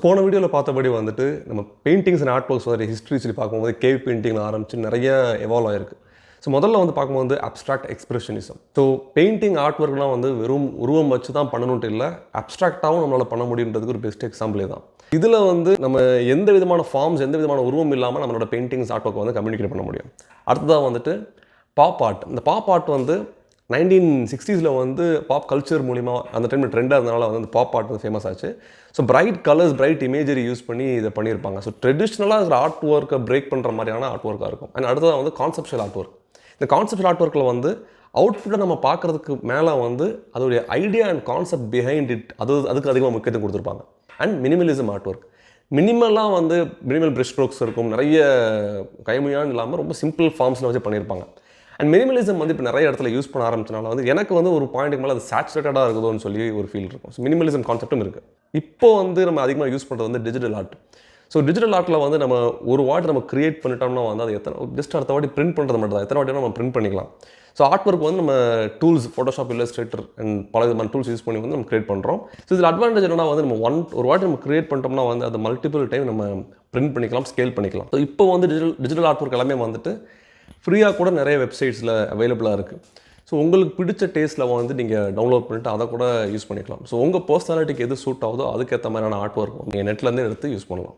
போன வீடியோவில் பார்த்தபடி வந்துட்டு நம்ம paintings and art works history சொல்லி பார்க்கும்போது கேவ் பெயிண்டிங்கில் ஆரம்பித்து நிறைய எவால்வ் ஆயிருக்கு. ஸோ முதல்ல வந்து பார்க்கும்போது abstract expressionism. So painting art ஒர்க்லாம் வந்து வெறும் உருவம் வச்சு தான் பண்ணணுன்ட்டு இல்லை, அப்ஸ்ட்ராக்டாகவும் நம்மளால் பண்ண முடியுன்றதுக்கு ஒரு பெஸ்ட் எக்ஸாம்பிளே தான். இதில் வந்து நம்ம எந்த விதமான ஃபார்ம்ஸ், எந்த விதமான உருவம் இல்லாமல் நம்மளோட பெயிண்டிங்ஸ் ஆர்ட் ஒர்க்கை வந்து கம்யூனிகேட் பண்ண முடியும். அடுத்ததாக வந்துட்டு பாப் ஆர்ட். இந்த பாப் ஆர்ட் வந்து 1960s வந்து பாப் கல்ச்சர் மூலிமா அந்த டைமில் ட்ரெண்டாக இருந்தனால வந்து அந்த பாப் ஆர்ட் வந்து ஃபேமஸ் ஆச்சு. So bright colours, bright imagery use பண்ணி இதை பண்ணியிருப்பாங்க. ஸோ ட்ரெடிஷ்னலாக இருக்கிற ஆர்ட் ஒர்க்கை பிரேக் பண்ணுற மாதிரியான ஆர்ட் ஒர்க்காக இருக்கும். அண்ட் அடுத்ததாக வந்து கான்செப்ஷுவல் ஆர்ட் ஒர்க். இந்த கான்செப்ஷுவல் ஆர்ட் ஒர்க்கில் வந்து அவுட்புட்டை நம்ம பார்க்குறதுக்கு மேலே வந்து அதோடைய idea and concept behind it அதுக்கு அதிகமாக முக்கியத்துவம் கொடுத்துருப்பாங்க. And minimalism art work. மினிமலாக வந்து மினிமல் ப்ரஷ் ஸ்ட்ரோக்ஸ் இருக்கும், நிறைய கைமுயான்னு இல்லாமல் ரொம்ப சிம்பிள் ஃபார்ம்ஸில் வச்சு பண்ணியிருப்பாங்க. அண்ட் மினிமலிசம் வந்து இப்போ நிறைய இடத்துல யூஸ் பண்ண ஆரம்பிச்சனால வந்து எனக்கு வந்து ஒரு பாயிண்ட்டுக்கு மேலே அது சேச்சுரேட்டடாக இருக்குதுன்னு சொல்லி ஒரு ஃபீல் இருக்கும். ஸோ மினிமலிசம் கான்செப்டும் இருக்குது. இப்போ வந்து நம்ம அதிகமாக யூஸ் பண்ணுறது வந்து டிஜிட்டல் ஆர்ட். ஸோ டிஜிட்டல் ஆர்ட்டில் வந்து நம்ம ஒரு வாட்டி நம்ம கிரியேட் பண்ணிட்டோம்னா வந்து அது ஜஸ்ட் அடுத்த வாட்டி பிரிண்ட் பண்ணுறது மட்டும் தான், எத்தனை வாட்டி நம்ம பிரிண்ட் பண்ணிக்கலாம். ஸோ ஆர்ட் ஒர்க் வந்து நம்ம டூல்ஸ், ஃபோட்டோஷாப், இல்லஸ்ட்ரேட்டர் அண்ட் பல விதமான டூல்ஸ் யூஸ் பண்ணி வந்து நம்ம கிரியேட் பண்ணுறோம். ஸோ இதில் அட்வான்டேஜ் என்னன்னா வந்து நம்ம ஒரு வாட்டி நம்ம கிரியேட் பண்ணிட்டோம்னா வந்து அது மல்டிபிள் டைம் நம்ம பிரிண்ட் பண்ணிக்கலாம், ஸ்கேல் பண்ணிக்கலாம். ஸோ இப்போ வந்து டிஜிட்டல் ஆர்ட் ஒர்க் எல்லாமே வந்துட்டு ஃப்ரீயாக கூட நிறைய வெப்சைட்ஸில் அவைலபிளாக இருக்குது. ஸோ உங்களுக்கு பிடிச்ச டேஸ்ட்டில் வந்து நீங்கள் டவுன்லோட் பண்ணிவிட்டு அதை கூட யூஸ் பண்ணிக்கலாம். ஸோ உங்கள் பர்சனாலிட்டிக்கு எது சூட் ஆகுதோ அதுக்கேற்ற மாதிரியான ஆர்ட் ஒர்க் நீங்கள் நெட்லேருந்தே எடுத்து யூஸ் பண்ணலாம்.